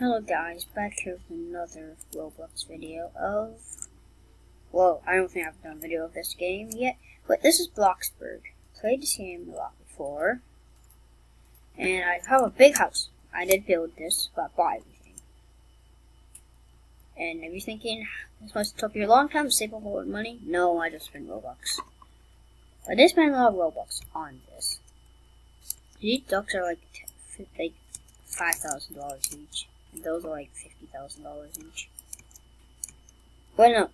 Hello guys, back here with another Roblox video of, well, I don't think I've done a video of this game yet, but this is Bloxburg. Played this game a lot before, and I have a big house. I did build this, but I bought everything. And if you're thinking, this must have took you a long time to save up all the money, no, I just spent Robux. I did spend a lot of Robux on this. These ducks are like $5,000 each. And those are like $50,000 each. But no,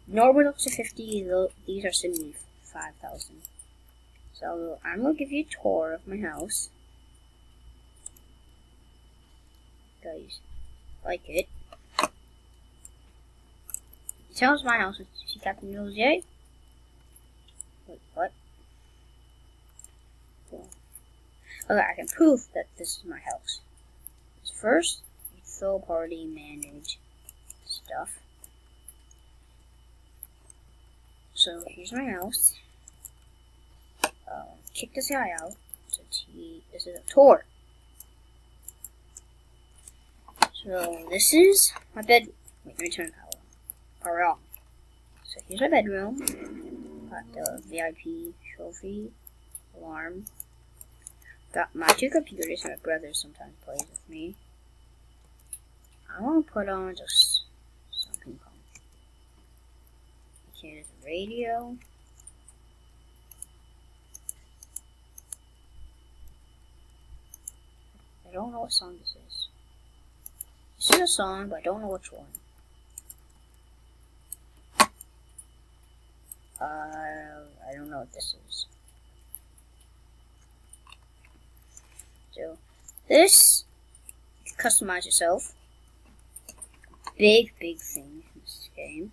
normal ducks are 50. These are 75,000. So I'm gonna give you a tour of my house. Guys, like it. Tell us my house. See Captain News yet? Wait, what? Cool. Okay, I can prove that this is my house. First, third party manage stuff. So here's my house. Kick this guy out. This is a tour. So this is my bed. Wait, let me turn the power on. So here's my bedroom. Got the VIP trophy, alarm. Got my two computers. My brother sometimes plays with me. I want to put on just something calm. Okay, there's a radio. I don't know what song this is. This is a song, but I don't know which one. I don't know what this is. So, this, you can customize yourself. Big thing in this game.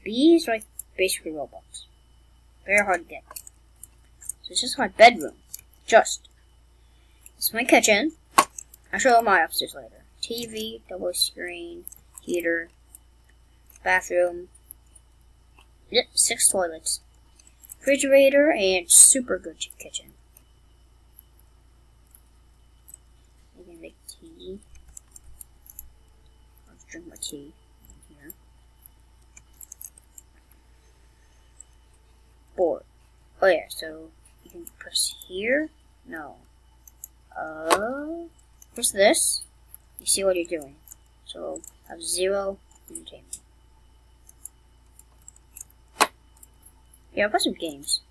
B is like basically Roblox. Very hard to get. So this is my bedroom. This is my kitchen. I'll show you my upstairs later. TV, double screen, heater, bathroom. Yep, 6 toilets. Refrigerator and super good kitchen. You can make tea. Drink my tea in here. Board. Oh yeah, so you can press here. No. Press this. You see what you're doing. So I have 0 entertainment. Yeah, I've got some games.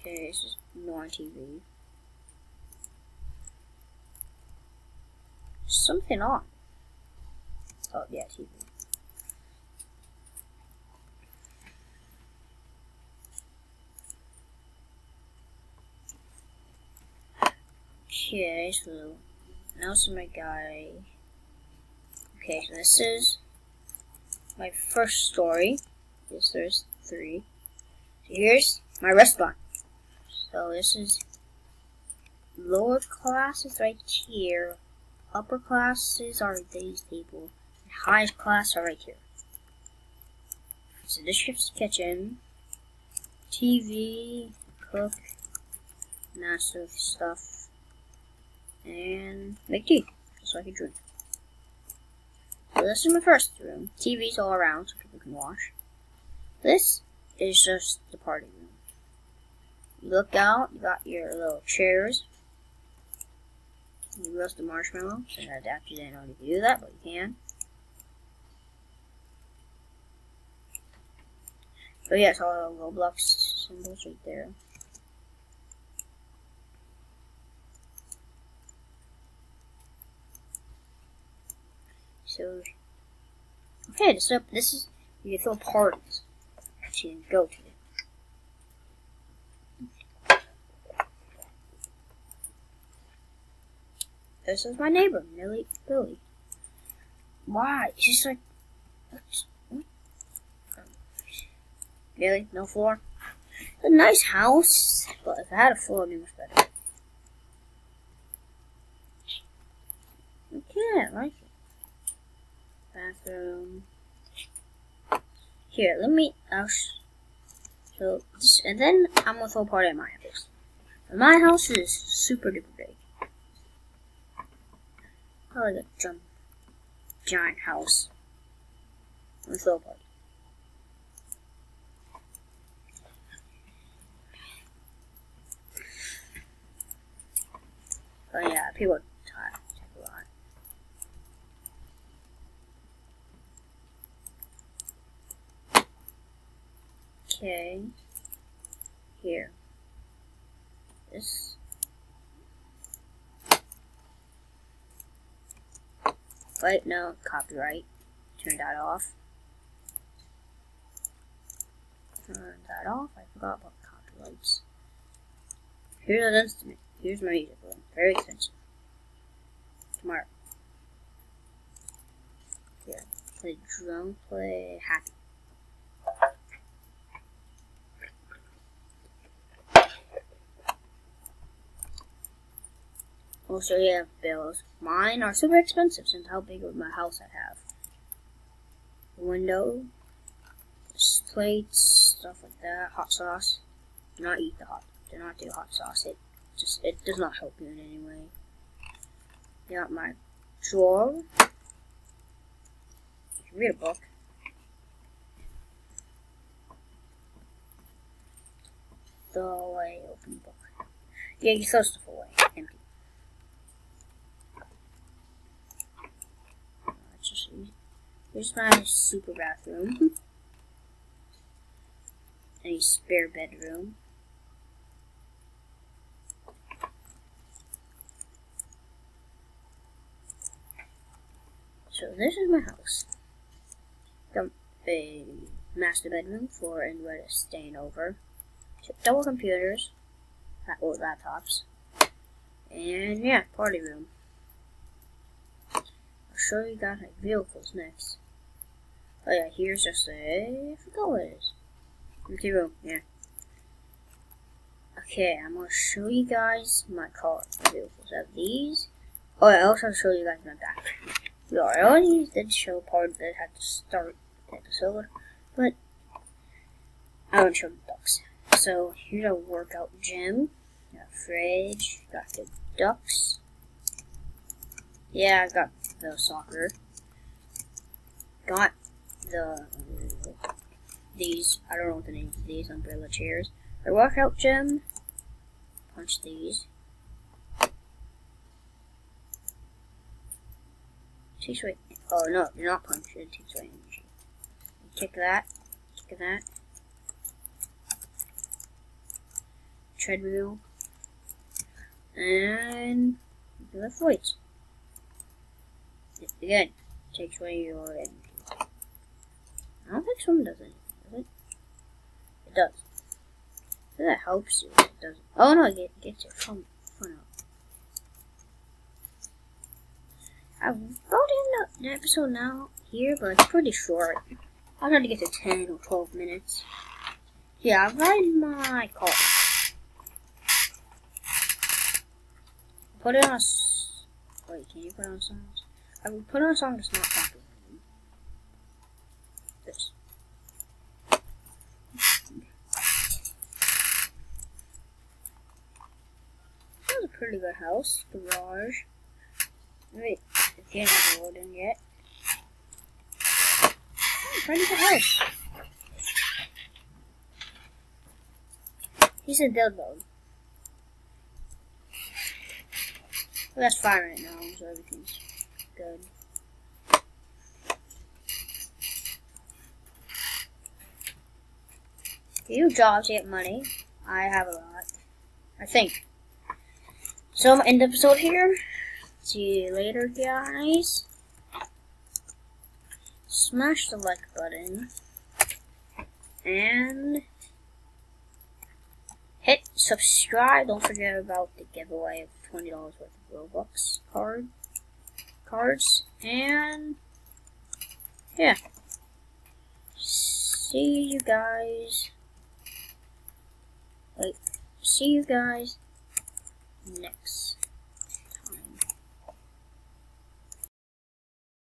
Okay, this is more TV. Something on. Oh yeah, TV. Okay, so now this is my guy. Okay, so this is my first story. There's 3. So here's my restaurant. So this is lower classes right here. Upper classes are these people. And highest class are right here. So this is kitchen. TV, cook, massive stuff, and make tea, just like a drink. So this is my first room. TV's all around so people can watch. This is just the party room. You look out, you got your little chairs. You roast the marshmallow. So I actually didn't know you could do that, but you can. But yeah, it's all Roblox symbols right there. So, okay, this is, you can throw parties that you can go to. This is my neighbor, Billy. Why? It's just like, what? Really? No floor? It's a nice house, but if it had a floor, it'd be much better. Okay, I like it. Bathroom. Here, so this, and then I'm gonna throw a party at my house. And my house is super duper big. Probably like a giant house. I'm gonna throw a party. Oh yeah, people talk a lot. Okay. Here. This. Wait, no, copyright. Turn that off. Turn that off. I forgot about copyrights. Here's an instrument. Here's my music room. Very expensive. Tomorrow. Here. Play drum, play happy. Also, you have bills. Mine are super expensive since how big of my house I have. Window, plates, stuff like that. Hot sauce. Do not eat do not do hot sauce. It does not help you in any way. You got my drawer. You can read a book. Throw away, open book. Yeah, you throw stuff away. Empty. Here's my super bathroom. And a spare bedroom. So this is my house. Got a master bedroom for anybody staying over. Double computers, or laptops, and yeah, party room. I'll show you guys my vehicles next. Oh yeah, here's just I forgot what it is. Empty room, yeah. Okay, I'm gonna show you guys my car vehicles. I have these. Oh yeah, I also have to show you guys my back. Yeah, I already did show part that I had to start the episode, but I won't show the ducks. So here's a workout gym. Got a fridge. Got the ducks. Yeah, I got the soccer. Got these. I don't know what the name of these umbrella chairs. The workout gym. Punch these. Takes away. Oh no, you're not punching. It takes away energy. Kick that. Kick that. Treadmill. And lift weights. Again, takes away your energy. I don't think someone does anything, does it? It does. So that helps you. It doesn't. Oh no, it gets your fun up. I've brought in the episode now here, but it's pretty short. I'm going to get to 10 or 12 minutes. Yeah, I'm riding my car. Put it on a... Wait, can you put on songs? I will put on a song that's not popular. This. That was a pretty good house. Garage. Wait, it can't have a wood in yet. Oh, pretty good house. He's a dead dog. Well, that's fine right now, so everything's good. You do jobs, you get money. I have a lot. I think. So I'm gonna end the episode here. See you later, guys. smash the like button, and hit subscribe. Don't forget about the giveaway of $20 worth of Roblox cards, and yeah, see you guys next